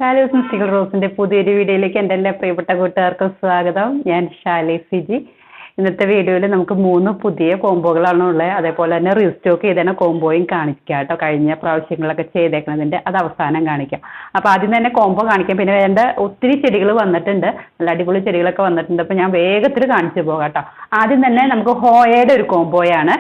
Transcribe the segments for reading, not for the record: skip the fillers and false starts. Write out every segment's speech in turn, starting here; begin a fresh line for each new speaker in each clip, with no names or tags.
Shalu's mystical റോസിന്റെ പുതിയൊരു വീഡിയോയിലേക്ക് എൻ്റെ എല്ലാ പ്രിയപ്പെട്ട കൂട്ടുകാർക്കും സ്വാഗതം. ഞാൻ ഷാലി സിജി. ഇന്നത്തെ വീഡിയോയിൽ നമുക്ക് 3 പുതിയ കോംബോകളാണ് ഉള്ളത്. അതേപോലെ തന്നെ റീസ്റ്റോക്ക് ചെയ്തതിന് കോംബോയും കാണിക്കാം കേട്ടോ. കഴിഞ്ഞ പ്രാവശ്യങ്ങളൊക്കെ ചെയ്തേക്കുന്നതിൻ്റെ അത് അവസാനം കാണിക്കാം. അപ്പോൾ ആദ്യം തന്നെ കോംബോ കാണിക്കാം. പിന്നെ വേണ്ട ഒത്തിരി ചെടികൾ വന്നിട്ടുണ്ട്, നല്ല അടിപൊളി ചെടികളൊക്കെ വന്നിട്ടുണ്ട്. അപ്പോൾ ഞാൻ വേഗത്തിൽ കാണിച്ചു പോകാം കേട്ടോ. ആദ്യം തന്നെ നമുക്ക് ഹോയയുടെ ഒരു കോംബോയാണ്.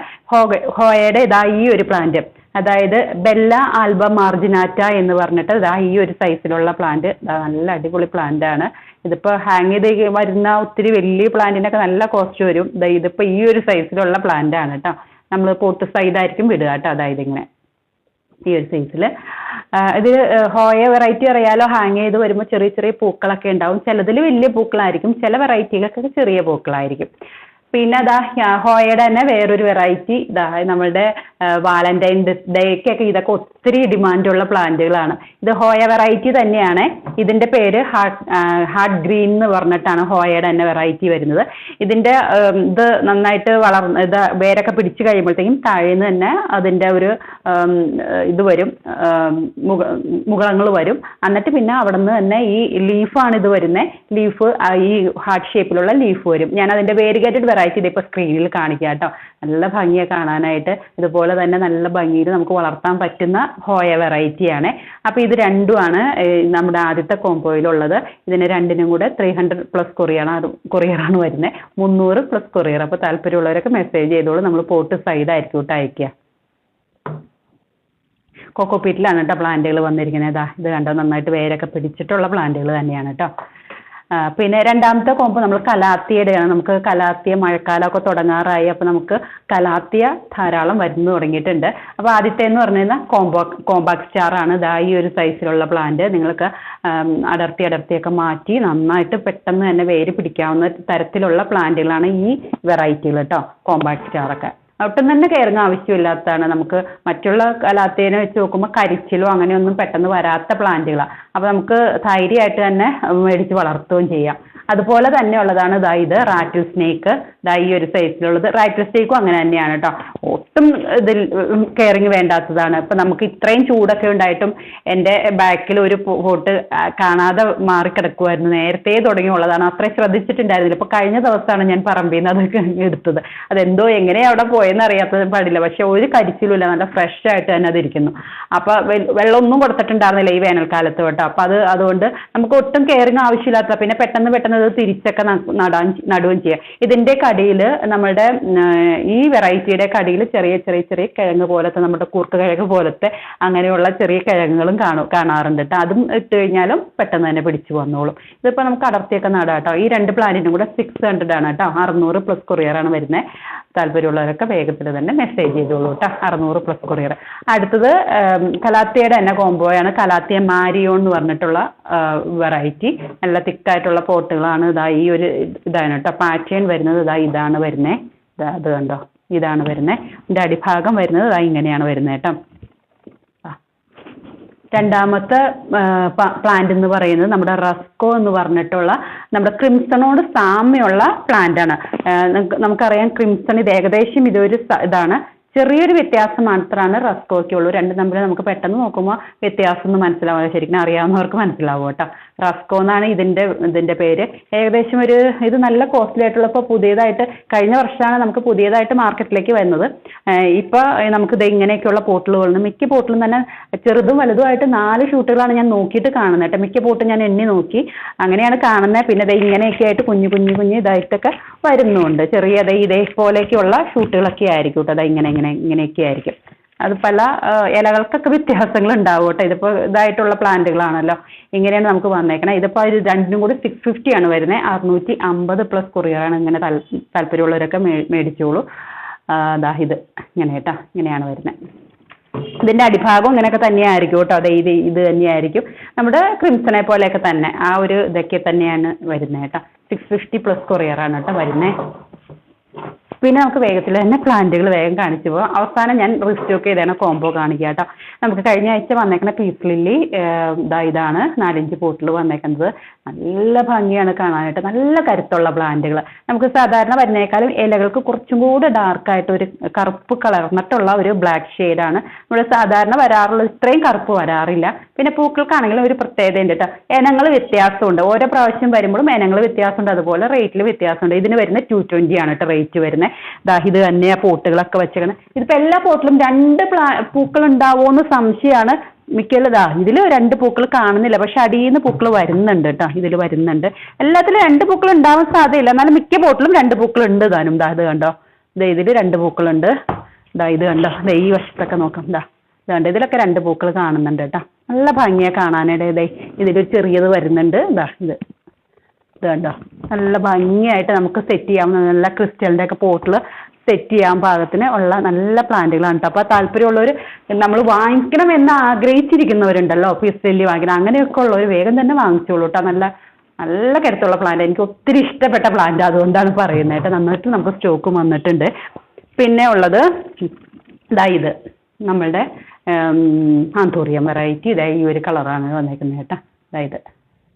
ഹോയയുടെ ഇതാ ഈ ഒരു പ്ലാന്റ്, അതായത് ബെല്ല ആൽബ മാർജിനാറ്റ എന്ന് പറഞ്ഞിട്ട് ഇതാ ഈ ഒരു സൈസിലുള്ള പ്ലാന്റ്, നല്ല അടിപൊളി പ്ലാന്റ് ആണ്. ഇതിപ്പോൾ ഹാങ് ചെയ്ത് വരുന്ന ഒത്തിരി വലിയ പ്ലാന്റിനൊക്കെ നല്ല കോസ്റ്റ് വരും. ഇതിപ്പോൾ ഈ ഒരു സൈസിലുള്ള പ്ലാന്റ് ആണ് കേട്ടോ. നമ്മൾ പോട്ട് സൈഡായിരിക്കും വിടുക കേട്ടോ. അതായത് ഇങ്ങനെ ഈ ഒരു സൈസിൽ. ഇത് ഹോയ വെറൈറ്റി അറിയാലോ, ഹാങ് ചെയ്ത് വരുമ്പോൾ ചെറിയ ചെറിയ പൂക്കളൊക്കെ ഉണ്ടാവും. ചിലതിൽ വലിയ പൂക്കളായിരിക്കും, ചില വെറൈറ്റികൾക്കൊക്കെ ചെറിയ പൂക്കളായിരിക്കും. പിന്നെ അതാ ഹോയയുടെ തന്നെ വേറൊരു വെറൈറ്റി, ഇതാ നമ്മളുടെ വാലന്റൈൻ ഡേക്കൊക്കെ ഇതൊക്കെ ഒത്തിരി ഡിമാൻഡുള്ള പ്ലാന്റുകളാണ്. ഇത് ഹോയ വെറൈറ്റി തന്നെയാണ്. ഇതിന്റെ പേര് ഹാർട്ട് ഗ്രീൻ എന്ന് പറഞ്ഞിട്ടാണ് ഹോയയുടെ തന്നെ വെറൈറ്റി വരുന്നത്. ഇതിന്റെ ഇത് നന്നായിട്ട് ഇത് വേരൊക്കെ പിടിച്ചു കഴിയുമ്പോഴത്തേക്കും താഴേന്ന് തന്നെ അതിന്റെ ഒരു ഇത് വരും, മുകളങ്ങൾ വരും. എന്നിട്ട് പിന്നെ അവിടെ നിന്ന് തന്നെ ഈ ലീഫാണ് ഇത് വരുന്നത്. ലീഫ് ഈ ഹാർട്ട് ഷേപ്പിലുള്ള ലീഫ് വരും. ഞാൻ അതിന്റെ വേരിഗേറ്റഡ് വെറൈറ്റി ഇതിപ്പോൾ സ്ക്രീനിൽ കാണിക്കാം കേട്ടോ. നല്ല ഭംഗിയാണ് കാണാനായിട്ട്. ഇതുപോലെ തന്നെ നല്ല ഭംഗിയിൽ നമുക്ക് വളർത്താൻ പറ്റുന്ന ഹോയ വെറൈറ്റിയാണ്. അപ്പോൾ ഇത് രണ്ടുമാണ് നമ്മുടെ ആദ്യത്തെ കോംബോയിലുള്ളത്. ഇതിന് രണ്ടിനും കൂടെ 300+ കൊറിയറാണ് വരുന്നത്, 300+ കൊറിയർ. അപ്പോൾ താല്പര്യമുള്ളവരൊക്കെ മെസ്സേജ് ചെയ്തോളൂ. നമ്മൾ പോട്ട് സൈഡായിരിക്കും കേട്ടോ അയക്കുക. കോക്കോപീറ്റിലാണ് കേട്ടോ പ്ലാന്റുകൾ വന്നിരിക്കുന്നത്. ഇത് കണ്ടോ, നന്നായിട്ട് വേരൊക്കെ പിടിച്ചിട്ടുള്ള പ്ലാന്റുകൾ തന്നെയാണ് കേട്ടോ. പിന്നെ രണ്ടാമത്തെ കോംബോ നമ്മൾ കലാത്തിയുടെയാണ്. നമുക്ക് കലാത്തിയ മഴക്കാലമൊക്കെ തുടങ്ങാറായി. അപ്പോൾ നമുക്ക് കലാത്തിയ ധാരാളം വരുന്നു തുടങ്ങിയിട്ടുണ്ട്. അപ്പോൾ ആദ്യത്തെ എന്ന് പറഞ്ഞു കഴിഞ്ഞാൽ കോമ്പാക്ട് സ്റ്റാർ ആണ്. ഇതാ ഈ ഒരു സൈസിലുള്ള പ്ലാന്റ്. നിങ്ങൾക്ക് അടർത്തിയൊക്കെ മാറ്റി നന്നായിട്ട് പെട്ടെന്ന് തന്നെ വേര് പിടിക്കാവുന്ന തരത്തിലുള്ള പ്ലാന്റുകളാണ് ഈ വെറൈറ്റികൾ കേട്ടോ. കോമ്പാക്ട് സ്റ്റാറൊക്കെ ഒട്ടും തന്നെ കെയറിങ് ആവശ്യമില്ലാത്തതാണ്. നമുക്ക് മറ്റുള്ള കലാത്തേനെ വെച്ച് നോക്കുമ്പോൾ കരിച്ചിലോ അങ്ങനെയൊന്നും പെട്ടെന്ന് വരാത്ത പ്ലാന്റുകളാണ്. അപ്പോൾ നമുക്ക് ധൈര്യമായിട്ട് തന്നെ മേടിച്ച് വളർത്തുകയും ചെയ്യാം. അതുപോലെ തന്നെ ഉള്ളതാണ് ഇത് റാറ്റിൽ സ്നേക്ക്. ഈ ഒരു സൈസിലുള്ളത്. റാറ്റിൽ സ്നേക്കും അങ്ങനെ തന്നെയാണ് കേട്ടോ. ഒട്ടും ഇതിൽ കെയറിങ് വേണ്ടാത്തതാണ്. ഇപ്പം നമുക്ക് ഇത്രയും ചൂടൊക്കെ ഉണ്ടായിട്ടും എൻ്റെ ബാക്കിൽ ഒരു പോട്ട് കാണാതെ മാറിക്കിടക്കുമായിരുന്നു. നേരത്തെ തുടങ്ങിയുള്ളതാണ്, അത്രയും ശ്രദ്ധിച്ചിട്ടുണ്ടായിരുന്നില്ല. ഇപ്പോൾ കഴിഞ്ഞ ദിവസമാണ് ഞാൻ പറമ്പിൽ നിന്ന് അതൊക്കെ എടുത്തത്. അതെന്തോ എങ്ങനെയാണ് അവിടെ പോയെന്ന് അറിയാത്തത് പാടില്ല. പക്ഷെ ഒരു കരിച്ചിലുമില്ല, നല്ല ഫ്രഷ് ആയിട്ട് തന്നെ അതിരിക്കുന്നു. അപ്പോൾ വെള്ളമൊന്നും കൊടുത്തിട്ടുണ്ടായിരുന്നില്ല ഈ വേനൽക്കാലത്ത് കേട്ടോ. അപ്പോൾ അതുകൊണ്ട് നമുക്ക് ഒട്ടും കെയറിങ് ആവശ്യമില്ലാത്ത, പിന്നെ പെട്ടെന്ന് ഇത് തിരിച്ചൊക്കെ നടുകയും ചെയ്യാം. ഇതിൻ്റെ കടിയിൽ നമ്മുടെ ഈ വെറൈറ്റിയുടെ കടിയിൽ ചെറിയ കിഴങ്ങ് പോലത്തെ, നമ്മുടെ കൂർക്ക കിഴങ്ങ് പോലത്തെ അങ്ങനെയുള്ള ചെറിയ കിഴങ്ങുകളും കാണാറുണ്ട് കേട്ടോ. അതും ഇട്ട് കഴിഞ്ഞാലും പെട്ടെന്ന് തന്നെ പിടിച്ചു വന്നോളും. ഇതിപ്പോൾ നമുക്ക് അടർത്തിയൊക്കെ നടാം കേട്ടോ. ഈ 2 പ്ലാന്റിനും കൂടെ 600 ആണ് കേട്ടോ. 600+ കൊറിയറാണ് വരുന്നത്. താല്പര്യമുള്ളവരൊക്കെ വേഗത്തിൽ തന്നെ മെസ്സേജ് ചെയ്തോളൂ കേട്ടോ. 600+ കൊറിയർ. അടുത്തത് കലാത്തിയുടെ തന്നെ കോംബോയാണ്. കലാത്തിയ മാരിയോൺ എന്ന് പറഞ്ഞിട്ടുള്ള വെറൈറ്റി. നല്ല തിക്കായിട്ടുള്ള പോട്ടുകളാണ്. ഈ ഒരു ഇതാണ് കേട്ടോ പാറ്റേൺ വരുന്നത്. ഇതാണ് വരുന്നത്. അത് കണ്ടോ, ഇതാണ് വരുന്നത്. ഇതിൻ്റെ അടിഭാഗം വരുന്നത് ഇങ്ങനെയാണ് വരുന്നത് കേട്ടോ. രണ്ടാമത്തെ പ്ലാന്റ് എന്ന് പറയുന്നത് നമ്മുടെ റസ്കോ എന്ന് പറഞ്ഞിട്ടുള്ള നമ്മുടെ ക്രിംസണോട് സാമ്യമുള്ള പ്ലാന്റ് ആണ്. നമുക്കറിയാം ക്രിംസൺ ഇത് ഏകദേശം ഇതൊരു ഇതാണ്. ചെറിയൊരു വ്യത്യാസം മാത്രമാണ് റസ്കോയ്ക്കുള്ളൂ. രണ്ടും തമ്മിൽ നമുക്ക് പെട്ടെന്ന് നോക്കുമ്പോൾ വ്യത്യാസം ഒന്നും മനസ്സിലാവില്ല. ശരിക്കും അറിയാവുന്നവർക്ക് മനസ്സിലാവും കേട്ടോ. റസ്കോ എന്നാണ് ഇതിൻ്റെ പേര്. ഏകദേശം ഇത് നല്ല കോസ്റ്റ്ലി ആയിട്ടുള്ള, ഇപ്പോൾ പുതിയതായിട്ട് കഴിഞ്ഞ വർഷമാണ് നമുക്ക് പുതിയതായിട്ട് മാർക്കറ്റിലേക്ക് വരുന്നത്. ഇപ്പോൾ നമുക്കിത് ഇങ്ങനെയൊക്കെയുള്ള പോട്ടുകളുണ്ട്. മിക്ക പോട്ടിലും തന്നെ ചെറുതും വലുതുമായിട്ട് 4 ഷൂട്ടുകളാണ് ഞാൻ നോക്കിയിട്ട് കാണുന്നത് കേട്ടോ. മിക്ക പോട്ടും ഞാൻ എണ്ണി നോക്കി അങ്ങനെയാണ് കാണുന്നത്. പിന്നെ ഇത് ഇങ്ങനെയൊക്കെ ആയിട്ട് കുഞ്ഞു ഇതായിട്ടൊക്കെ വരുന്നുണ്ട്. ചെറിയ ഇതേപോലെയൊക്കെയുള്ള ഷൂട്ടുകളൊക്കെ ആയിരിക്കും കേട്ടോ. ഇങ്ങനെയൊക്കെ ആയിരിക്കും. അത് പല ഇലകൾക്കൊക്കെ വ്യത്യാസങ്ങൾ ഉണ്ടാവും കേട്ടോ. ഇതിപ്പോൾ ഇതായിട്ടുള്ള പ്ലാന്റുകളാണല്ലോ. ഇങ്ങനെയാണ് നമുക്ക് വന്നേക്കണം. ഇതിപ്പോൾ ഇത് രണ്ടിനും കൂടി 650 ആണ് വരുന്നത്. 650+ കൊറിയറാണ്. ഇങ്ങനെ താല്പര്യമുള്ളവരൊക്കെ മേടിച്ചോളൂ. ഇത് ഇങ്ങനെ കേട്ടോ, ഇങ്ങനെയാണ് വരുന്നത്. ഇതിൻ്റെ അടിഭാഗം ഇങ്ങനെയൊക്കെ തന്നെയായിരിക്കും കേട്ടോ. ഇത് തന്നെയായിരിക്കും. നമ്മുടെ ക്രിംസണെ പോലെയൊക്കെ തന്നെ ആ ഒരു ഇതൊക്കെ തന്നെയാണ് വരുന്നത് കേട്ടോ. 650+ കൊറിയറാണ് കേട്ടോ വരുന്നത്. പിന്നെ നമുക്ക് വേഗത്തിൽ തന്നെ പ്ലാന്റുകൾ വേഗം കാണിച്ചു പോകാം. അവസാനം ഞാൻ റീസ്റ്റോക്ക് ചെയ്തേണ കോംബോ കാണിക്കുക കേട്ടോ. നമുക്ക് കഴിഞ്ഞ ആഴ്ച വന്നേക്കുന്ന പീസ് ലില്ലി ഇതാണ് 4-5 പോട്ടിൽ വന്നേക്കുന്നത്. നല്ല ഭംഗിയാണ് കാണാനായിട്ട്, നല്ല കരുത്തുള്ള പ്ലാന്റുകൾ. നമുക്ക് സാധാരണ വരുന്നേക്കാളും ഇലകൾക്ക് കുറച്ചും കൂടെ ഡാർക്കായിട്ട് ഒരു കറുപ്പ് കളർന്നിട്ടുള്ള ഒരു ബ്ലാക്ക് ഷെയ്ഡാണ് നമ്മൾ സാധാരണ വരാറുള്ളത്. ഇത്രയും കറുപ്പ് വരാറില്ല. പിന്നെ പൂക്കൾക്കാണെങ്കിലും ഒരു പ്രത്യേകത ഉണ്ട് കേട്ടോ, ഇനങ്ങൾ വ്യത്യാസമുണ്ട്. ഓരോ പ്രാവശ്യം വരുമ്പോഴും ഇനങ്ങൾ വ്യത്യാസമുണ്ട്, അതുപോലെ റേറ്റിൽ വ്യത്യാസമുണ്ട്. ഇതിന് വരുന്ന 220 ആണ് കേട്ടോ റേറ്റ് വരുന്നത്. ഇത് തന്നെയാ പോട്ടുകളൊക്കെ വെച്ചേക്കണം. ഇതിപ്പോൾ എല്ലാ പോട്ടിലും 2 പൂക്കൾ ഉണ്ടാവുമോ എന്ന് സംശയമാണ്. മിക്കല്ലതാ ഇതിൽ 2 പൂക്കൾ കാണുന്നില്ല, പക്ഷെ അടിയിൽ നിന്ന് പൂക്കൾ വരുന്നുണ്ട് കേട്ടോ. ഇതിൽ വരുന്നുണ്ട്. എല്ലാത്തിലും 2 പൂക്കൾ ഉണ്ടാവാൻ സാധ്യതയില്ല, എന്നാലും മിക്ക പോട്ടിലും 2 പൂക്കൾ ഉണ്ട് താനും. ഇത് കണ്ടോ, ഇതിൽ 2 പൂക്കളുണ്ട്. ഇത് കണ്ടോ, ഈ വശത്തൊക്കെ നോക്കാം. ഇത് കണ്ടോ, ഇതിലൊക്കെ 2 പൂക്കൾ കാണുന്നുണ്ട് കേട്ടോ. നല്ല ഭംഗിയാണ് കാണാനായിട്ട്. ഇതിൽ ചെറിയത് വരുന്നുണ്ട്. ഇത് കണ്ടോ, നല്ല ഭംഗിയായിട്ട് നമുക്ക് സെറ്റ് ചെയ്യാവുന്ന നല്ല ക്രിസ്റ്റലിൻ്റെ ഒക്കെ പോട്ടിൽ സെറ്റ് ചെയ്യാൻ പാകത്തിന് ഉള്ള നല്ല പ്ലാന്റുകളാണ് കേട്ടോ. അപ്പോൾ താല്പര്യമുള്ളവർ, നമ്മൾ വാങ്ങിക്കണം എന്ന് ആഗ്രഹിച്ചിരിക്കുന്നവരുണ്ടല്ലോ, പീസ് ലില്ലി വാങ്ങിക്കണം, അങ്ങനെയൊക്കെ ഉള്ളവർ വേഗം തന്നെ വാങ്ങിച്ചോളൂ കേട്ടോ. നല്ല നല്ല കരുത്തുള്ള പ്ലാന്റ്, എനിക്ക് ഒത്തിരി ഇഷ്ടപ്പെട്ട പ്ലാന്റ്, അതുകൊണ്ടാണ് പറയുന്നത് കേട്ടോ. നന്നായിട്ട് നമുക്ക് സ്റ്റോക്കും വന്നിട്ടുണ്ട്. പിന്നെ ഉള്ളത് ഇത് നമ്മളുടെ ആന്തൂറിയം വെറൈറ്റി. ഈ ഒരു കളറാണ് വന്നേക്കുന്നത് കേട്ടോ. ഇത്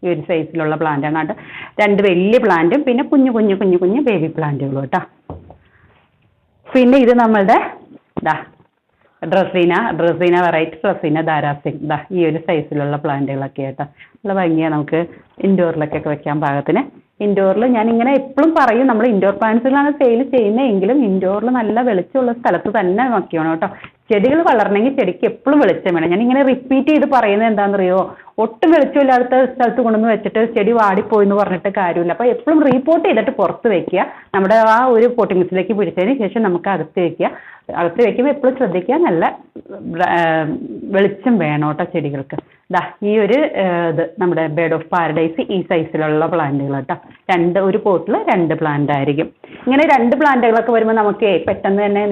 ഈ ഒരു സൈസിലുള്ള പ്ലാന്റാണ് കേട്ടോ. 2 വലിയ പ്ലാന്റും പിന്നെ കുഞ്ഞു കുഞ്ഞു കുഞ്ഞു കുഞ്ഞു ബേബി പ്ലാന്റുകളും കേട്ടോ. പിന്നെ ഇത് നമ്മളുടെ ഡ്രസീന വെറൈറ്റി, ഡ്രസീന ധാരാസിംഗ്. ഈ ഒരു സൈസിലുള്ള പ്ലാന്റുകളൊക്കെ കേട്ടോ. നല്ല ഭംഗിയാണ്, നമുക്ക് ഇൻഡോറിലൊക്കെ വെക്കാൻ പാകത്തിന്. ഇൻഡോറിൽ ഞാനിങ്ങനെ എപ്പോഴും പറയും, നമ്മൾ ഇൻഡോർ പ്ലാന്റ്സുകളാണ് സെയിൽ ചെയ്യുന്നതെങ്കിലും ഇൻഡോറിൽ നല്ല വെളിച്ചമുള്ള സ്ഥലത്ത് തന്നെ നോക്കിയാണ് കേട്ടോ. ചെടികൾ വളരണമെങ്കിൽ ചെടിക്ക് എപ്പോഴും വെളിച്ചം വേണം. ഞാനിങ്ങനെ റിപ്പീറ്റ് ചെയ്ത് പറയുന്നത് എന്താണെന്നറിയോ, ഒട്ടും വെളിച്ചമില്ലാത്ത സ്ഥലത്ത് കൊണ്ടുവന്ന് വെച്ചിട്ട് ചെടി വാടിപ്പോയി എന്ന് പറഞ്ഞിട്ട് കാര്യമില്ല. അപ്പോൾ എപ്പോഴും റീപോർട്ട് ചെയ്തിട്ട് പുറത്ത് വെക്കുക. നമ്മുടെ ആ ഒരു പോട്ടിംഗ് മിക്സിലേക്ക് പിടിച്ചതിന് ശേഷം നമുക്ക് അകത്ത് വെക്കുക. അകത്ത് വെക്കുമ്പോൾ എപ്പോഴും ശ്രദ്ധിക്കുക, നല്ല വെളിച്ചം വേണം കേട്ടോ ചെടികൾക്ക്. ഈ ഒരു ഇത് നമ്മുടെ ബേർഡ് ഓഫ് പാരഡൈസ് ഈ സൈസിലുള്ള പ്ലാന്റുകൾ കേട്ടോ. ഒരു പോട്ടിൽ 2 പ്ലാന്റ് ആയിരിക്കും. ഇങ്ങനെ 2 പ്ലാന്റുകളൊക്കെ വരുമ്പോൾ നമുക്ക് പെട്ടെന്ന് തന്നെ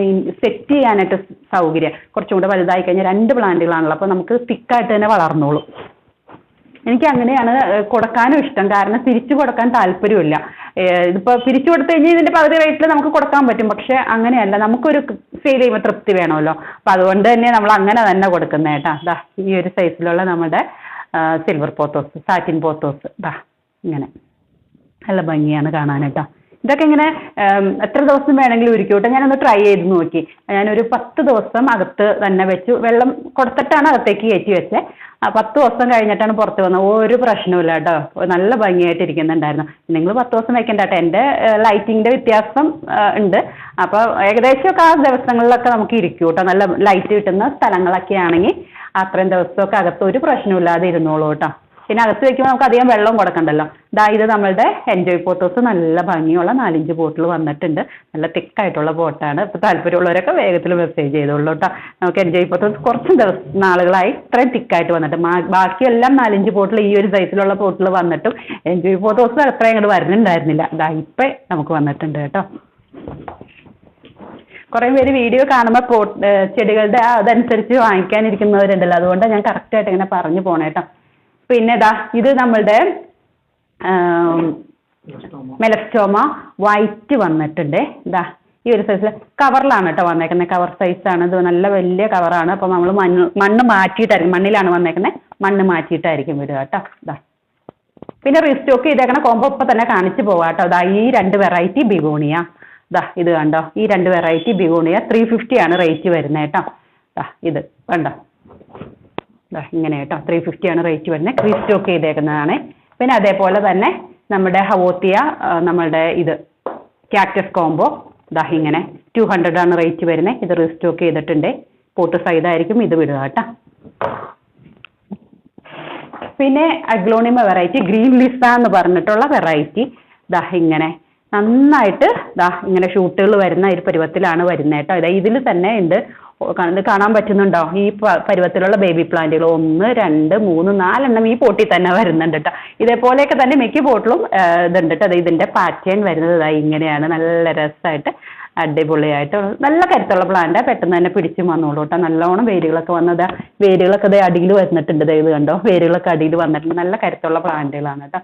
സെറ്റ് ചെയ്യാനായിട്ട് സൗകര്യം. കുറച്ചും കൂടെ വലുതായി കഴിഞ്ഞാൽ 2 പ്ലാന്റുകളാണല്ലോ, അപ്പോൾ നമുക്ക് തിക്കായിട്ട് തന്നെ വളർന്നോളും. എനിക്ക് അങ്ങനെയാണ് കൊടുക്കാനും ഇഷ്ടം, കാരണം തിരിച്ചു കൊടുക്കാൻ താല്പര്യമില്ല. ഇതിപ്പോൾ തിരിച്ചു കൊടുത്തു കഴിഞ്ഞാൽ ഇതിൻ്റെ പകുതി റേറ്റിൽ നമുക്ക് കൊടുക്കാൻ പറ്റും, പക്ഷെ അങ്ങനെയല്ല, നമുക്കൊരു സെയിൽ ചെയ്യുമ്പോൾ തൃപ്തി വേണമല്ലോ. അപ്പം അതുകൊണ്ട് തന്നെ നമ്മൾ അങ്ങനെ തന്നെ കൊടുക്കുന്നത് കേട്ടോ. ഈ ഒരു സൈസിലുള്ള നമ്മുടെ സിൽവർ പോത്തോസ്, സാറ്റിൻ പോത്തോസ്. ഇങ്ങനെ നല്ല ഭംഗിയാണ് കാണാനായിട്ടോ. ഇതൊക്കെ ഇങ്ങനെ എത്ര ദിവസം വേണമെങ്കിലും ഇരിക്കും കേട്ടോ. ഞാനൊന്ന് ട്രൈ ചെയ്ത് നോക്കി. ഞാനൊരു 10 ദിവസം അകത്ത് തന്നെ വെച്ചു, വെള്ളം കൊടുത്തിട്ടാണ് അകത്തേക്ക് കയറ്റി വെച്ചത്. 10 ദിവസം കഴിഞ്ഞിട്ടാണ് പുറത്ത് വന്നത്. ഒരു പ്രശ്നമില്ല കേട്ടോ, നല്ല ഭംഗിയായിട്ട് ഇരിക്കുന്നുണ്ടായിരുന്നു. നിങ്ങൾ 10 ദിവസം വെക്കണ്ട കേട്ടോ, എൻ്റെ ലൈറ്റിങ്ങിൻ്റെ വ്യത്യാസം ഉണ്ട്. അപ്പോൾ ഏകദേശമൊക്കെ ആ ദിവസങ്ങളിലൊക്കെ നമുക്ക് ഇരിക്കും കേട്ടോ. നല്ല ലൈറ്റ് കിട്ടുന്ന സ്ഥലങ്ങളൊക്കെ ആണെങ്കിൽ അത്രയും ദിവസമൊക്കെ അകത്ത് ഒരു പ്രശ്നമില്ലാതെ ഇരുന്നോളൂ കേട്ടോ. പിന്നെ അകത്ത് വെക്കുമ്പോൾ നമുക്ക് അധികം വെള്ളം കൊടുക്കണ്ടല്ലോ. ഇത് നമ്മളുടെ എൻജോയ് പോത്തോസ് നല്ല ഭംഗിയുള്ള 4-5 പോട്ടിൽ വന്നിട്ടുണ്ട്. നല്ല തിക്കായിട്ടുള്ള പോട്ടാണ്. ഇപ്പോൾ താല്പര്യമുള്ളവരൊക്കെ വേഗത്തിൽ മെസ്സേജ് ചെയ്തോളൂ കേട്ടോ. നമുക്ക് എൻജോയ് പോത്തോസ് കുറച്ച് നാളുകളായി ഇത്രയും തിക്കായിട്ട് വന്നിട്ട്, ബാക്കിയെല്ലാം 4-5 പോട്ടിൽ ഈ ഒരു സൈസിലുള്ള പോട്ടിൽ വന്നിട്ടും എൻജോയ് പോത്തോസ് അത്രയും അങ്ങോട്ട് വരുന്നുണ്ടായിരുന്നില്ല. ഇപ്പം നമുക്ക് വന്നിട്ടുണ്ട് കേട്ടോ. കുറേ പേര് വീഡിയോ കാണുമ്പോൾ ചെടികളുടെ അതനുസരിച്ച് വാങ്ങിക്കാനിരിക്കുന്നവരുണ്ടല്ലോ, അതുകൊണ്ടാണ് ഞാൻ കറക്റ്റായിട്ട് ഇങ്ങനെ പറഞ്ഞു പോണേ കേട്ടോ. പിന്നെ ഇത് നമ്മളുടെ മെലസ്റ്റോമ വൈറ്റ് വന്നിട്ടുണ്ട്. ഈ ഒരു സൈസിൽ കവറിലാണ് കേട്ടോ വന്നേക്കുന്നത്. കവർ സൈസാണ് ഇത്, നല്ല വലിയ കവറാണ്. അപ്പോൾ നമ്മൾ മണ്ണ് മാറ്റിയിട്ടായിരിക്കും, മണ്ണിലാണ് വന്നേക്കുന്നത്, മണ്ണ് മാറ്റിയിട്ടായിരിക്കും വരിക കേട്ടോ. പിന്നെ റീസ്റ്റോക്ക് ചെയ്തേക്കണ കോംബോ ഇപ്പം തന്നെ കാണിച്ചു പോവാം കേട്ടോ. ഈ 2 വെറൈറ്റി ബിഗോണിയ. ഇത് കണ്ടോ, ഈ 2 വെറൈറ്റി ബിഗോണിയ 350 ആണ് റേറ്റ് വരുന്നത് കേട്ടോ. ഇത് കണ്ടോ, ഇങ്ങനെ കേട്ടോ, 350 ആണ് റേറ്റ് വരുന്നത്. റീസ്റ്റോക്ക് ചെയ്തേക്കുന്നതാണ്. പിന്നെ അതേപോലെ തന്നെ നമ്മുടെ ഹവോത്തിയ, നമ്മളുടെ ഇത് ക്യാക്ടസ് കോംബോ ഇങ്ങനെ 200 ആണ് റേറ്റ് വരുന്നത്. ഇത് റീസ്റ്റോക്ക് ചെയ്തിട്ടുണ്ട്. പോട്ട് സൈഡായിരിക്കും ഇത് വിടുക കേട്ടോ. പിന്നെ അഗ്ലോണിമ വെറൈറ്റി ഗ്രീൻ ലിസ എന്ന് പറഞ്ഞിട്ടുള്ള വെറൈറ്റി ഇങ്ങനെ നന്നായിട്ട് ഇങ്ങനെ ഷൂട്ടുകൾ വരുന്ന ഒരു പരുവത്തിലാണ് വരുന്നത് കേട്ടോ. ഇതിൽ തന്നെ ഉണ്ട്, കാണാൻ പറ്റുന്നുണ്ടോ? ഈ പരുവത്തിലുള്ള ബേബി പ്ലാന്റുകൾ 1, 2, 3, 4 എണ്ണം ഈ പോട്ടിൽ തന്നെ വരുന്നുണ്ട് കേട്ടോ. ഇതേപോലെയൊക്കെ തന്നെ മിക്ക പോട്ടിലും ഇതുണ്ട് കേട്ടോ. ഇതിൻ്റെ പാറ്റേൺ വരുന്നത് ഇങ്ങനെയാണ്. നല്ല രസമായിട്ട് അടിപൊളിയായിട്ട് നല്ല കരുത്തുള്ള പ്ലാന്റ്, പെട്ടെന്ന് തന്നെ പിടിച്ചും വന്നോളൂ കേട്ടോ. നല്ലോണം വേരുകളൊക്കെ വന്നത്, വേരുകളൊക്കെ അടിയിൽ വന്നിട്ടുണ്ട്. ഇത് കണ്ടോ, വേരുകളൊക്കെ അടിയിൽ വന്നിട്ടുണ്ട്. നല്ല കരുത്തുള്ള പ്ലാന്റുകളാണ് കേട്ടോ.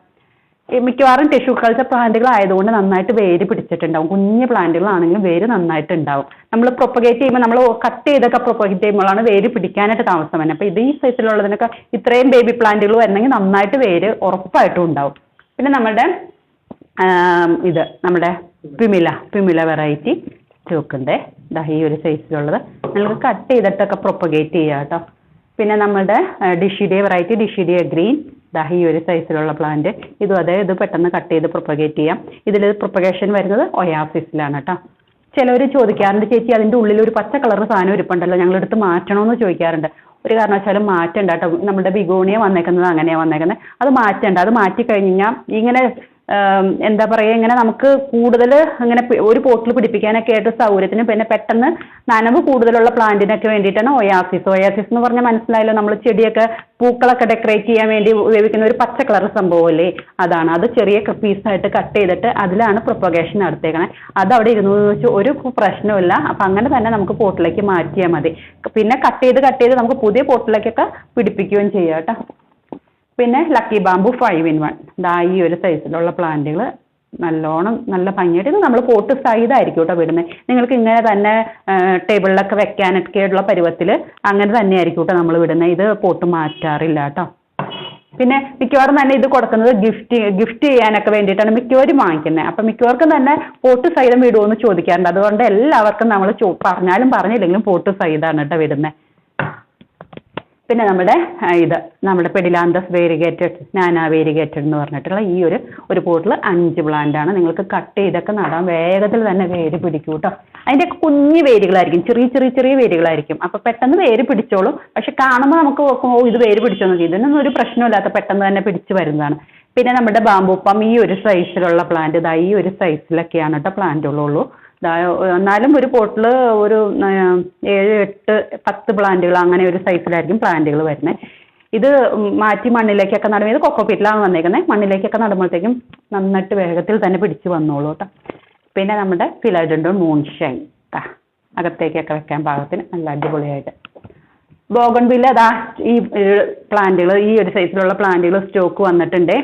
മിക്കവാറും ടിഷ്യൂ കൾച്ചർ പ്ലാന്റുകൾ ആയതുകൊണ്ട് നന്നായിട്ട് വേര് പിടിച്ചിട്ടുണ്ടാവും. കുഞ്ഞു പ്ലാന്റുകളാണെങ്കിലും വേര് നന്നായിട്ട് ഉണ്ടാവും. നമ്മൾ പ്രൊപ്പഗേറ്റ് ചെയ്യുമ്പോൾ നമ്മൾ കട്ട് ചെയ്തൊക്കെ പ്രൊപ്പഗേറ്റ് ചെയ്യുമ്പോഴാണ് വേര് പിടിക്കാനായിട്ട് താമസം വരുന്നത്. അപ്പോൾ ഇത് ഈ സൈസിലുള്ളതിനൊക്കെ ഇത്രയും ബേബി പ്ലാന്റുകൾ വരണമെങ്കിൽ നന്നായിട്ട് വേര് ഉറപ്പായിട്ടും ഉണ്ടാവും. പിന്നെ നമ്മുടെ പിമില വെറൈറ്റി സ്റ്റോക്കുണ്ട്. ഈ ഒരു സൈസിലുള്ളത് നിങ്ങൾക്ക് കട്ട് ചെയ്തിട്ടൊക്കെ പ്രൊപ്പഗേറ്റ് ചെയ്യാം കേട്ടോ. പിന്നെ നമ്മുടെ ഡിഷിഡിയ വെറൈറ്റി, ഡിഷിഡിയ ഗ്രീൻ, ഈ ഒരു സൈസിലുള്ള പ്ലാന്റ്. ഇത് പെട്ടെന്ന് കട്ട് ചെയ്ത് പ്രൊപ്പഗേറ്റ് ചെയ്യാം. ഇതിൽ പ്രൊപ്പഗേഷൻ വരുന്നത് ഒയാസിസിലാണ് കേട്ടോ. ചിലവർ ചോദിക്കാറുണ്ട്, ചേച്ചി അതിൻ്റെ ഉള്ളിൽ ഒരു പച്ച കളർ സാധനം ഇരിപ്പുണ്ടല്ലോ, ഞങ്ങളെടുത്ത് മാറ്റണമെന്ന് ചോദിക്കാറുണ്ട്. ഒരു കാരണവശാലും മാറ്റണ്ട കേട്ടോ. നമ്മുടെ ബിഗോണിയ വന്നേക്കുന്നത് അങ്ങനെയാണ് വന്നേക്കുന്നത്. അത് മാറ്റണ്ട. അത് മാറ്റി കഴിഞ്ഞാൽ ഇങ്ങനെ എന്താ പറയുക, ഇങ്ങനെ നമുക്ക് കൂടുതൽ ഇങ്ങനെ ഒരു പോട്ടിൽ പിടിപ്പിക്കാനൊക്കെ ആയിട്ട് സൗകര്യത്തിന്, പിന്നെ പെട്ടെന്ന് നനവ് കൂടുതലുള്ള പ്ലാന്റിനൊക്കെ വേണ്ടിയിട്ടാണ് ഒയാസിസ് എന്ന് പറഞ്ഞാൽ മനസ്സിലായല്ലോ. നമ്മൾ ചെടിയൊക്കെ പൂക്കളൊക്കെ ഡെക്കറേറ്റ് ചെയ്യാൻ വേണ്ടി ഉപയോഗിക്കുന്ന ഒരു പച്ച കളർ സംഭവമല്ലേ, അതാണ്. അത് ചെറിയ പീസായിട്ട് കട്ട് ചെയ്തിട്ട് അതിലാണ് പ്രൊപ്പഗേഷൻ നടത്തിയേക്കണേ. അത് അവിടെ ഇരുന്നു വെച്ചാൽ ഒരു പ്രശ്നമില്ല. അപ്പം അങ്ങനെ തന്നെ നമുക്ക് പോട്ടിലേക്ക് മാറ്റിയാൽ മതി. പിന്നെ കട്ട് ചെയ്ത് നമുക്ക് പുതിയ പോട്ടിലേക്കൊക്കെ പിടിപ്പിക്കുകയും ചെയ്യാം കേട്ടോ. പിന്നെ ലക്കി ബാമ്പു 5-in-1, ഈ ഒരു സൈസിലുള്ള പ്ലാന്റുകൾ നല്ല ഭംഗിയായിട്ട്. ഇത് നമ്മൾ പോട്ട് സൈഡായിരിക്കും കേട്ടോ വിടുന്നത്. നിങ്ങൾക്ക് ഇങ്ങനെ തന്നെ ടേബിളിലൊക്കെ വെക്കാനൊക്കെയുള്ള പരുവത്തിൽ അങ്ങനെ തന്നെ ആയിരിക്കും കേട്ടോ നമ്മൾ വിടുന്നത്. ഇത് പോട്ട് മാറ്റാറില്ല കേട്ടോ. പിന്നെ മിക്കവാറും തന്നെ ഇത് കൊടുക്കുന്നത് ഗിഫ്റ്റ് ചെയ്യാനൊക്കെ വേണ്ടിയിട്ടാണ് മിക്കവരും വാങ്ങിക്കുന്നത്. അപ്പം മിക്കവർക്കും തന്നെ പോട്ട് സൈതം വിടുമോ ചോദിക്കാറുണ്ട്. അതുകൊണ്ട് എല്ലാവർക്കും നമ്മൾ പറഞ്ഞില്ലെങ്കിലും പോട്ട് സൈതാണ് കേട്ടോ വിടുന്നത്. പിന്നെ നമ്മുടെ പെഡിലാന്തസ് വേരിഗേറ്റഡ്, നാനാ വേരിഗേറ്റഡ് എന്ന് പറഞ്ഞിട്ടുള്ള ഈ ഒരു പോട്ടിൽ 5 പ്ലാന്റാണ്. നിങ്ങൾക്ക് കട്ട് ചെയ്തൊക്കെ നടാൻ വേഗത്തിൽ തന്നെ വേര് പിടിക്കും കേട്ടോ. അതിൻ്റെയൊക്കെ കുഞ്ഞു വേരുകളായിരിക്കും, ചെറിയ വേരുകളായിരിക്കും. അപ്പോൾ പെട്ടെന്ന് വേര് പിടിച്ചോളും. പക്ഷെ കാണുമ്പോൾ നമുക്ക് ഇത് വേര് പിടിച്ചോന്ന്, ഇതിനൊന്നും ഒരു പ്രശ്നമില്ലാത്ത പെട്ടെന്ന് തന്നെ പിടിച്ച് വരുന്നതാണ്. പിന്നെ നമ്മുടെ ബാമ്പൂപ്പം ഈ ഒരു സൈസിലുള്ള പ്ലാന്റ്, ഈ ഒരു സൈസിലൊക്കെയാണ് കേട്ടോ പ്ലാന്റുകളുള്ളൂ. എന്നാലും ഒരു പോട്ടിൽ ഒരു 7, 8, 10 പ്ലാന്റുകൾ അങ്ങനെ ഒരു സൈസിലായിരിക്കും പ്ലാന്റുകൾ വരുന്നത്. ഇത് മാറ്റി മണ്ണിലേക്കൊക്കെ നടുമ്പോൾ, ഇത് കൊക്കോപീറ്റിലാണ് വന്നേക്കുന്നത്. മണ്ണിലേക്കൊക്കെ നടുമ്പോഴത്തേക്കും നന്നായിട്ട് വേഗത്തിൽ തന്നെ പിടിച്ച് വന്നോളൂ കേട്ടോ. പിന്നെ നമ്മുടെ ഫിലോഡെൻഡ്രോൺ മൂൺഷൈൻ, അകത്തേക്കൊക്കെ വെക്കാൻ പാകത്തിന് നല്ല അടിപൊളിയായിട്ട്. ബോഗൺവില്ല ഈ പ്ലാന്റുകൾ, ഈ ഒരു സൈസിലുള്ള പ്ലാന്റുകൾ സ്റ്റോക്ക് വന്നിട്ടുണ്ട്.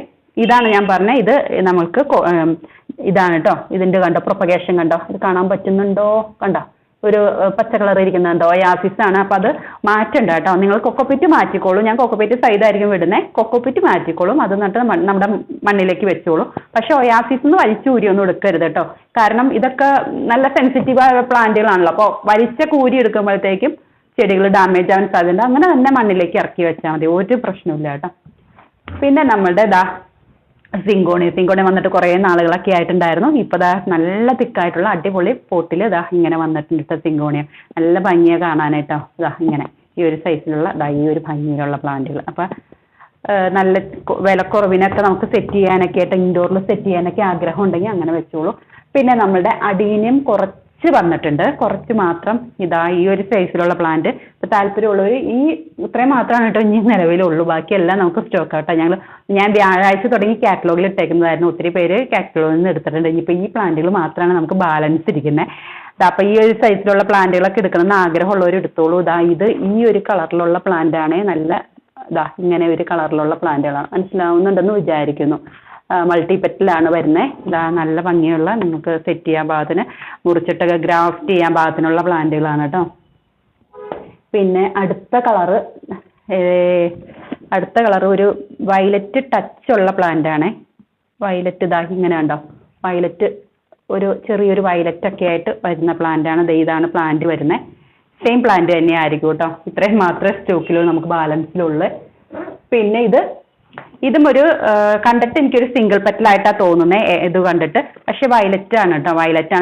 ഇതാണ് ഞാൻ പറഞ്ഞത്. ഇത് നമുക്ക് ഇതാണ് കേട്ടോ. ഇതിൻ്റെ കണ്ടോ പ്രൊപ്പഗേഷൻ കണ്ടോ, ഇത് കാണാൻ പറ്റുന്നുണ്ടോ? കണ്ടോ ഒരു പച്ച കളർ ഇരിക്കുന്നുണ്ടോ? ഒയാസിസാണ്. അപ്പോൾ അത് മാറ്റണ്ട കേട്ടോ. നിങ്ങൾ കൊക്കോപിറ്റ് മാറ്റിക്കോളൂ. ഞാൻ കൊക്കോപിറ്റ് സൈഡായിരിക്കും വിടുന്നത്. കൊക്കോപിറ്റ് മാറ്റിക്കോളും. അത് നട്ട് നമ്മുടെ മണ്ണിലേക്ക് വെച്ചോളൂ. പക്ഷെ ഒയാസിസ് വലിച്ചൂരിയൊന്നും എടുക്കരുത് കേട്ടോ. കാരണം ഇതൊക്കെ നല്ല സെൻസിറ്റീവായ പ്ലാന്റുകളാണല്ലോ. അപ്പോൾ വലിച്ച കൂരി എടുക്കുമ്പോഴത്തേക്കും ചെടികൾ ഡാമേജ് ആവാൻ സാധ്യത. അങ്ങനെ തന്നെ മണ്ണിലേക്ക് ഇറക്കി വെച്ചാൽ മതി, ഒരു പ്രശ്നമില്ല കേട്ടോ. പിന്നെ നമ്മുടെ സിങ്കോണി വന്നിട്ട് കുറേ നാളുകളൊക്കെ ആയിട്ടുണ്ടായിരുന്നു. ഇപ്പോൾ നല്ല തിക്കായിട്ടുള്ള അടിപൊളി പോട്ടിൽ ഇങ്ങനെ വന്നിട്ടുണ്ട് സിങ്കോണിയ. നല്ല ഭംഗിയാണ് കാണാനായിട്ടോ. ഇങ്ങനെ ഈ ഒരു സൈസിലുള്ള ഈ ഒരു ഭംഗിയിലുള്ള പ്ലാന്റുകൾ. അപ്പം നല്ല വിലക്കുറവിനൊക്കെ നമുക്ക് സെറ്റ് ചെയ്യാനൊക്കെ ആയിട്ട്, ഇൻഡോറിൽ സെറ്റ് ചെയ്യാനൊക്കെ ആഗ്രഹം ഉണ്ടെങ്കിൽ അങ്ങനെ വെച്ചോളൂ. പിന്നെ നമ്മുടെ അഡീനിയം കുറച്ച് വന്നിട്ടുണ്ട്, കുറച്ച് മാത്രം. ഈ ഒരു സൈസിലുള്ള പ്ലാന്റ്. ഇപ്പം താല്പര്യമുള്ളവർ ഇത്രയും മാത്രമാണ് കേട്ടോ ഇനി നിലവിലുള്ളൂ. ബാക്കിയെല്ലാം നമുക്ക് സ്റ്റോക്ക് ആട്ടോ. ഞാൻ വ്യാഴാഴ്ച തുടങ്ങി കാറ്റലോഗിൽ ഇട്ടേക്കുന്നതായിരുന്നു. ഒത്തിരി പേര് കാറ്റലോഗിൽ നിന്ന് എടുത്തിട്ടുണ്ട്. ഇനിയിപ്പോൾ ഈ പ്ലാന്റുകൾ മാത്രമാണ് നമുക്ക് ബാലൻസ് ഇരിക്കുന്നത്. അപ്പോൾ ഈ ഒരു സൈസിലുള്ള പ്ലാന്റുകളൊക്കെ എടുക്കണമെന്ന് ആഗ്രഹമുള്ളവർ എടുത്തോളൂ. ഇത് ഈ ഒരു കളറിലുള്ള പ്ലാന്റാണ്. നല്ല ഇങ്ങനെ ഒരു കളറിലുള്ള പ്ലാന്റുകളാണ്. മനസ്സിലാവുന്നുണ്ടെന്ന് വിചാരിക്കുന്നു. മൾട്ടിപെറ്റിലാണ് വരുന്നത്. നല്ല ഭംഗിയുള്ള, നമുക്ക് സെറ്റ് ചെയ്യാൻ പാകത്തിന്, മുറിച്ചിട്ടൊക്കെ ഗ്രാഫ്റ്റ് ചെയ്യാൻ പാകത്തിനുള്ള പ്ലാന്റുകളാണ് കേട്ടോ. പിന്നെ അടുത്ത കളർ ഒരു വയലറ്റ് ടച്ചുള്ള പ്ലാന്റാണ്. വയലറ്റ് ഇങ്ങനെ ഉണ്ടോ, വയലറ്റ് ഒരു ചെറിയൊരു വയലറ്റ് ഒക്കെ ആയിട്ട് വരുന്ന പ്ലാന്റാണ്. ഇതാണ് പ്ലാന്റ് വരുന്നത്. സെയിം പ്ലാന്റ് തന്നെ ആയിരിക്കും കേട്ടോ. ഇത്രയും മാത്രമേ സ്റ്റോക്കിൽ നമുക്ക് ബാലൻസിലുള്ളൂ. പിന്നെ ഇതും ഒരു കണ്ടിട്ട് എനിക്കൊരു സിംഗിൾ പെറ്റലായിട്ടാണ് തോന്നുന്നത് ഇത് കണ്ടിട്ട്. പക്ഷെ വയലറ്റ് ആണ് കേട്ടോ.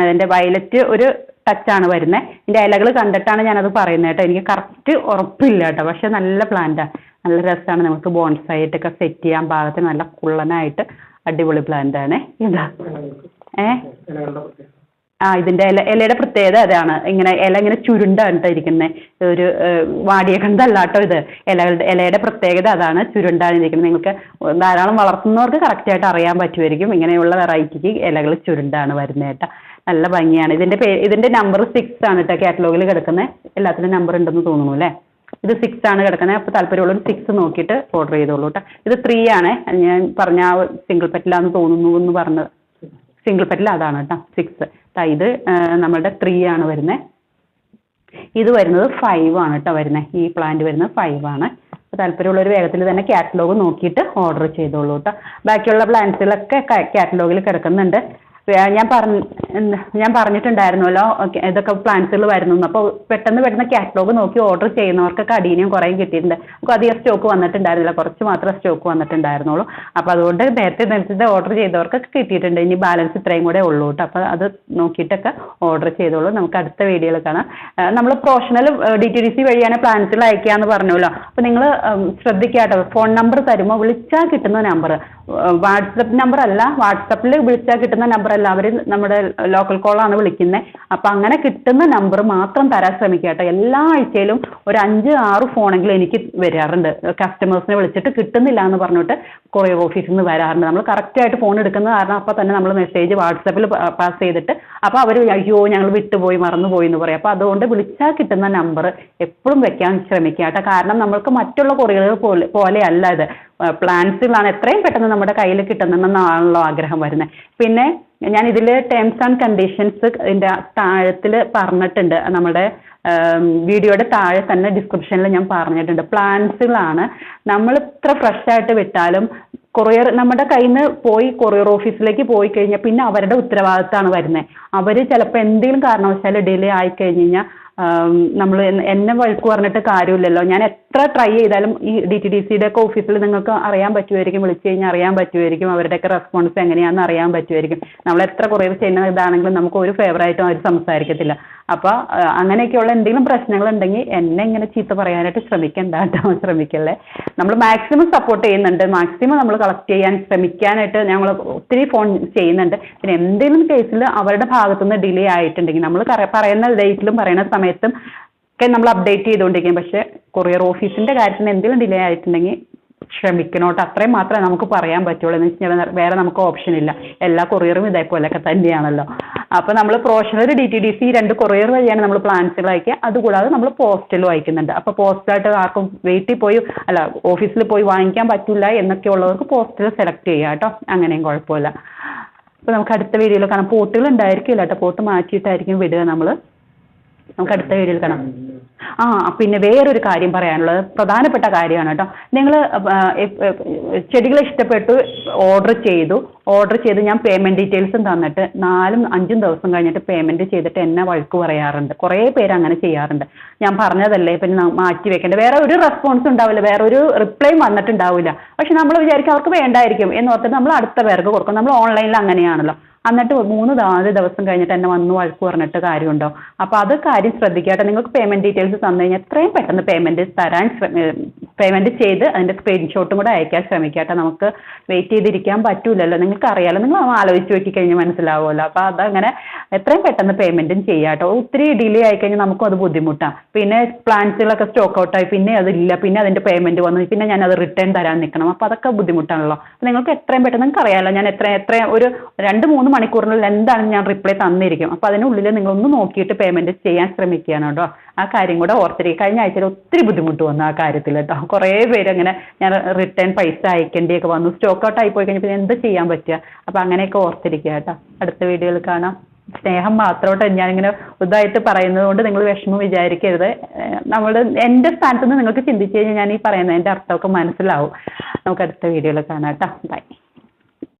ഇതിൻ്റെ വയലറ്റ് ഒരു ടച്ചാണ് വരുന്നത്. ഇതിൻ്റെ ഇലകൾ കണ്ടിട്ടാണ് ഞാനത് പറയുന്നത് കേട്ടോ. എനിക്ക് കറക്റ്റ് ഉറപ്പില്ല കേട്ടോ. പക്ഷെ നല്ല പ്ലാന്റാണ്, നല്ല രസമാണ്. നമുക്ക് ബോൺസായിട്ടൊക്കെ സെറ്റ് ചെയ്യാൻ പാകത്തിന് നല്ല കുള്ളനായിട്ട് അടിപൊളി പ്ലാന്റാണ്. ഇതിൻ്റെ ഇലയുടെ പ്രത്യേകത അതാണ്. ഇങ്ങനെ ചുരുണ്ടാണ് ഇരിക്കുന്നത്. ഒരു വാടിയ കണ്ടല്ല കേട്ടോ ഇത്. ഇലയുടെ പ്രത്യേകത അതാണ്, ചുരുണ്ടാണ് ഇരിക്കുന്നത്. നിങ്ങൾക്ക് ധാരാളം വളർത്തുന്നവർക്ക് കറക്റ്റായിട്ട് അറിയാൻ പറ്റുമായിരിക്കും. ഇങ്ങനെയുള്ള വെറൈറ്റിക്ക് ഇലകൾ ചുരുണ്ടാണ് വരുന്നത് കേട്ടോ. നല്ല ഭംഗിയാണ്. ഇതിൻ്റെ നമ്പർ 6 ആണ് കേട്ടോ കാറ്റലോഗിൽ കിടക്കുന്നത്. എല്ലാത്തിനും നമ്പർ ഉണ്ടെന്ന് തോന്നുന്നു അല്ലേ. ഇത് 6 ആണ് കിടക്കുന്നത്. അപ്പോൾ താല്പര്യമുള്ളവർ 6 നോക്കിയിട്ട് ഓർഡർ ചെയ്തോളൂ കേട്ടോ. ഇത് 3 ആണ്, ഞാൻ പറഞ്ഞ സിംഗിൾ പെറ്റലാന്ന് തോന്നുന്നു എന്ന് പറഞ്ഞത്. സിംഗിൾ പെറ്റൽ അതാണ് കേട്ടോ 6. ഇത് നമ്മളുടെ 3 ആണ് വരുന്നത്. ഇത് വരുന്നത് 5 ആണ് കേട്ടോ വരുന്നത്. ഈ പ്ലാന്റ് വരുന്നത് 5 ആണ്. അപ്പോൾ താല്പര്യമുള്ളൊരു വേഗത്തിൽ തന്നെ കാറ്റലോഗ് നോക്കിയിട്ട് ഓർഡർ ചെയ്തോളൂ കേട്ടോ. ബാക്കിയുള്ള പ്ലാന്റ്സുകളൊക്കെ കാറ്റലോഗിൽ കിടക്കുന്നുണ്ട്. ഞാൻ പറഞ്ഞിട്ടുണ്ടായിരുന്നല്ലോ ഇതൊക്കെ പ്ലാന്റ്സുകൾ വരുന്നു. അപ്പോൾ പെട്ടെന്ന് കാറ്റലോഗ് നോക്കി ഓർഡർ ചെയ്യുന്നവർക്കൊക്കെ അടീനിയം കുറേ കിട്ടിയിട്ടുണ്ട്. നമുക്ക് അധികം സ്റ്റോക്ക് വന്നിട്ടുണ്ടായിരുന്നില്ല, കുറച്ച് മാത്രമേ സ്റ്റോക്ക് വന്നിട്ടുണ്ടായിരുന്നുള്ളൂ. അപ്പോൾ അതുകൊണ്ട് നേരത്തെ ഓർഡർ ചെയ്തവർക്കൊക്കെ കിട്ടിയിട്ടുണ്ട്. ഇനി ബാലൻസ് ഇത്രയും കൂടെ ഉള്ളൂ കേട്ടോ. അപ്പോൾ അത് നോക്കിയിട്ടൊക്കെ ഓർഡർ ചെയ്തോളൂ. നമുക്ക് അടുത്ത വീഡിയോയിൽ കാണാം. നമ്മൾ പ്രൊഫഷണൽ DTDC വഴിയാണ് പ്ലാന്റ്സുകൾ അയക്കുകയെന്ന് പറഞ്ഞല്ലോ. അപ്പോൾ നിങ്ങൾ ശ്രദ്ധിക്കുക കേട്ടോ. ഫോൺ നമ്പർ തരുമ്പോൾ വിളിച്ചാൽ കിട്ടുന്ന നമ്പർ, വാട്സപ്പ് നമ്പർ അല്ല, വാട്സപ്പിൽ വിളിച്ചാൽ കിട്ടുന്ന നമ്പർ അല്ല, അവർ നമ്മുടെ ലോക്കൽ കോളാണ് വിളിക്കുന്നത്. അപ്പം അങ്ങനെ കിട്ടുന്ന നമ്പർ മാത്രം തരാൻ ശ്രമിക്കുക കേട്ടോ. എല്ലാ ആഴ്ചയിലും ഒരു 5-6 ഫോണെങ്കിലും എനിക്ക് വരാറുണ്ട്. കസ്റ്റമേഴ്സിനെ വിളിച്ചിട്ട് കിട്ടുന്നില്ല എന്ന് പറഞ്ഞിട്ട് കൊറിയർ ഓഫീസിൽ നിന്ന് വരാറുണ്ട്. നമ്മൾ കറക്റ്റായിട്ട് ഫോൺ എടുക്കുന്ന കാരണം അപ്പോൾ തന്നെ നമ്മൾ മെസ്സേജ് വാട്സപ്പിൽ പാസ് ചെയ്തിട്ട് അപ്പോൾ അവർ അയ്യോ ഞങ്ങൾ വിട്ടുപോയി മറന്നുപോയി എന്ന് പറയും. അപ്പോൾ അതുകൊണ്ട് വിളിച്ചാൽ കിട്ടുന്ന നമ്പർ എപ്പോഴും വെക്കാൻ ശ്രമിക്കുക കേട്ടോ. കാരണം നമ്മൾക്ക് മറ്റുള്ള കൊറിയറുകൾ പോലെയല്ല ഇത്. പ്ലാൻസുകളാണ് എത്രയും പെട്ടെന്ന് നമ്മുടെ കയ്യിൽ കിട്ടുന്നതെന്നാണല്ലോ ആഗ്രഹം വരുന്നത്. പിന്നെ ഞാൻ ഇതിൽ ടേംസ് ആൻഡ് കണ്ടീഷൻസ് ഇതിൻ്റെ താഴത്തിൽ പറഞ്ഞിട്ടുണ്ട്. നമ്മുടെ വീഡിയോയുടെ താഴെ തന്നെ ഡിസ്ക്രിപ്ഷനിൽ ഞാൻ പറഞ്ഞിട്ടുണ്ട്. പ്ലാൻസുകളാണ് നമ്മൾ ഇത്ര ഫ്രഷ് ആയിട്ട് വിട്ടാലും കൊറിയർ നമ്മുടെ കയ്യിൽ നിന്ന് പോയി കൊറിയർ ഓഫീസിലേക്ക് പോയി കഴിഞ്ഞാൽ പിന്നെ അവരുടെ ഉത്തരവാദിത്തമാണ് വരുന്നത്. അവർ ചിലപ്പോൾ എന്തെങ്കിലും കാരണവശാൽ ഡിലേ ആയി കഴിഞ്ഞ് കഴിഞ്ഞാൽ നമ്മൾ എന്നെ വഴക്ക് പറഞ്ഞിട്ട് കാര്യമില്ലല്ലോ. ഞാൻ എത്ര ട്രൈ ചെയ്താലും ഈ DTDCയുടെ ഒക്കെ ഓഫീസിൽ നിങ്ങൾക്ക് അറിയാൻ പറ്റുമായിരിക്കും, വിളിച്ചു കഴിഞ്ഞാൽ അറിയാൻ പറ്റുമായിരിക്കും, അവരുടെയൊക്കെ റെസ്പോൺസ് എങ്ങനെയാണെന്ന് അറിയാൻ പറ്റുമായിരിക്കും. നമ്മൾ എത്ര കൊറിയർ ചെയ്യുന്ന ഇതാണെങ്കിലും നമുക്ക് ഒരു ഫേവറായിട്ടും അവർ സംസാരിക്കത്തില്ല. അപ്പോൾ അങ്ങനെയൊക്കെയുള്ള എന്തെങ്കിലും പ്രശ്നങ്ങളുണ്ടെങ്കിൽ എന്നെ ഇങ്ങനെ ചീത്ത പറയാനായിട്ട് ശ്രമിക്കല്ലേ. നമ്മൾ മാക്സിമം സപ്പോർട്ട് ചെയ്യുന്നുണ്ട്, മാക്സിമം നമ്മൾ കളക്ട് ചെയ്യാൻ ശ്രമിക്കാനായിട്ട് ഞങ്ങൾ ഒത്തിരി ഫോൺ ചെയ്യുന്നുണ്ട്. പിന്നെ എന്തെങ്കിലും കേസിൽ അവരുടെ ഭാഗത്തുനിന്ന് ഡിലേ ആയിട്ടുണ്ടെങ്കിൽ നമ്മൾ പറയുന്ന ഡേറ്റിലും പറയുന്ന സമയത്തും ഒക്കെ നമ്മൾ അപ്ഡേറ്റ് ചെയ്തുകൊണ്ടിരിക്കും. പക്ഷേ കൊറിയർ ഓഫീസിൻ്റെ കാര്യത്തിന് എന്തെങ്കിലും ഡിലേ ആയിട്ടുണ്ടെങ്കിൽ ക്ഷമിക്കണോട്ട്, അത്രയും മാത്രമേ നമുക്ക് പറയാൻ പറ്റുള്ളൂ. എന്ന് വെച്ചാൽ വേറെ നമുക്ക് ഓപ്ഷൻ ഇല്ല. എല്ലാ കൊറിയറും ഇതേപോലെയൊക്കെ തന്നെയാണല്ലോ. അപ്പോൾ നമ്മൾ പ്രൊഫഷണൽ DTDC 2 കൊറിയർ വഴിയാണ് നമ്മൾ പ്ലാൻസുകൾ അയക്കുക. അതുകൂടാതെ നമ്മൾ പോസ്റ്റലും അയക്കുന്നുണ്ട്. അപ്പോൾ പോസ്റ്റലായിട്ട് ആർക്കും വീട്ടിൽ പോയി ഓഫീസിൽ പോയി വാങ്ങിക്കാൻ പറ്റില്ല എന്നൊക്കെ ഉള്ളവർക്ക് പോസ്റ്റൽ സെലക്ട് ചെയ്യുക കേട്ടോ. അങ്ങനെയും കുഴപ്പമില്ല. അപ്പോൾ നമുക്ക് അടുത്ത വീഡിയോയിൽ കാണാം. പോട്ടുകൾ ഉണ്ടായിരിക്കില്ല കേട്ടോ, പോട്ട് മാറ്റിയിട്ടായിരിക്കും വിടുക നമ്മൾ. നമുക്ക് അടുത്ത വീഡിയോയിൽ കാണാം. പിന്നെ വേറൊരു കാര്യം പറയാനുള്ളത് പ്രധാനപ്പെട്ട കാര്യമാണ് കേട്ടോ. നിങ്ങൾ ചെടികൾ ഇഷ്ടപ്പെട്ടു ഓർഡർ ചെയ്ത് ഞാൻ പേയ്മെൻറ്റ് ഡീറ്റെയിൽസും തന്നിട്ട് 4-5 ദിവസം കഴിഞ്ഞിട്ട് പേയ്മെൻറ്റ് ചെയ്തിട്ട് എന്നെ വഴക്ക് പറയാറുണ്ട്. കുറേ പേര് അങ്ങനെ ചെയ്യാറുണ്ട്. ഞാൻ പറഞ്ഞതല്ലേ പിന്നെ മാറ്റി വെക്കേണ്ടത്. വേറെ ഒരു റെസ്പോൺസ് ഉണ്ടാവില്ല, വേറെ ഒരു റിപ്ലൈയും വന്നിട്ടുണ്ടാവില്ല. പക്ഷെ നമ്മൾ വിചാരിക്കും അവർക്ക് വേണ്ടായിരിക്കും എന്ന് ഓർത്തിട്ട് നമ്മൾ അടുത്ത പേർക്ക് കൊടുക്കും. നമ്മൾ ഓൺലൈനിൽ അങ്ങനെയാണല്ലോ. എന്നിട്ട് 3-4 ദിവസം കഴിഞ്ഞിട്ട് എന്നെ വന്ന് വഴക്ക് പറഞ്ഞിട്ട് കാര്യമുണ്ടോ? അപ്പോൾ അത് കാര്യം ശ്രദ്ധിക്കട്ടെ. നിങ്ങൾക്ക് പേയ്മെൻറ്റ് ഡീറ്റെയിൽസ് തന്നു കഴിഞ്ഞാൽ എത്രയും പെട്ടെന്ന് പേയ്മെൻറ്റ് ചെയ്ത് അതിൻ്റെ സ്ക്രീൻഷോട്ടും കൂടെ അയക്കാൻ ശ്രമിക്കട്ടെ. നമുക്ക് വെയിറ്റ് ചെയ്തിരിക്കാൻ പറ്റൂലല്ലോ. നിങ്ങൾക്ക് അറിയാമല്ലോ, നിങ്ങൾ ആലോചിച്ച് നോക്കി കഴിഞ്ഞാൽ മനസ്സിലാവുമല്ലോ. അപ്പോൾ അതങ്ങനെ എത്രയും പെട്ടെന്ന് പേയ്മെൻറ്റും ചെയ്യാട്ടോ. ഒത്തിരി ഡിലേ ആയിക്കഴിഞ്ഞാൽ നമുക്കും അത് ബുദ്ധിമുട്ടാണ്. പിന്നെ പ്ലാൻസുകളൊക്കെ സ്റ്റോക്ക് ഔട്ടായി, പിന്നെ അതില്ല, പിന്നെ അതിൻ്റെ പേയ്മെൻറ്റ് വന്നു, പിന്നെ ഞാൻ അത് റിട്ടേൺ തരാൻ നിൽക്കണം. അപ്പോൾ അതൊക്കെ ബുദ്ധിമുട്ടാണല്ലോ. അപ്പോൾ നിങ്ങൾക്ക് എത്രയും പെട്ടെന്ന് നിങ്ങൾക്ക് അറിയാമല്ലോ, ഞാൻ എത്രയും ഒരു 2-3 മണിക്കൂറിനുള്ളിൽ എന്താണെന്ന് ഞാൻ റിപ്ലൈ തന്നിരിക്കും. അപ്പോൾ അതിനുള്ളിൽ നിങ്ങളൊന്ന് നോക്കിയിട്ട് പേയ്മെൻറ്റ് ചെയ്യാൻ ശ്രമിക്കുകയാണ് കേട്ടോ. ആ കാര്യം കൂടെ ഓർത്തിരിക്കും. കഴിഞ്ഞ ആഴ്ചയിൽ ഒത്തിരി ബുദ്ധിമുട്ട് വന്നു ആ കാര്യത്തിൽ കേട്ടോ. കുറേ പേര് അങ്ങനെ ഞാൻ റിട്ടേൺ പൈസ അയക്കേണ്ടിയൊക്കെ വന്നു. സ്റ്റോക്ക് ഔട്ട് ആയി പോയി കഴിഞ്ഞാൽ പിന്നെ എന്ത് ചെയ്യാൻ പറ്റുക? അപ്പോൾ അങ്ങനെയൊക്കെ ഓർത്തിരിക്കുക കേട്ടോ. അടുത്ത വീഡിയോയിൽ കാണാം. സ്നേഹം മാത്രമായിട്ട് ഞാനിങ്ങനെ ഇതായിട്ട് പറയുന്നത് കൊണ്ട് നിങ്ങൾ വിഷമം വിചാരിക്കരുത്. എൻ്റെ സ്ഥാനത്ത് നിന്ന് നിങ്ങൾക്ക് ചിന്തിച്ച് കഴിഞ്ഞാൽ ഞാൻ ഈ പറയുന്നതിൻ്റെ അർത്ഥമൊക്കെ മനസ്സിലാവും. നമുക്ക് അടുത്ത വീഡിയോയിൽ കാണാം കേട്ടോ. ബൈ.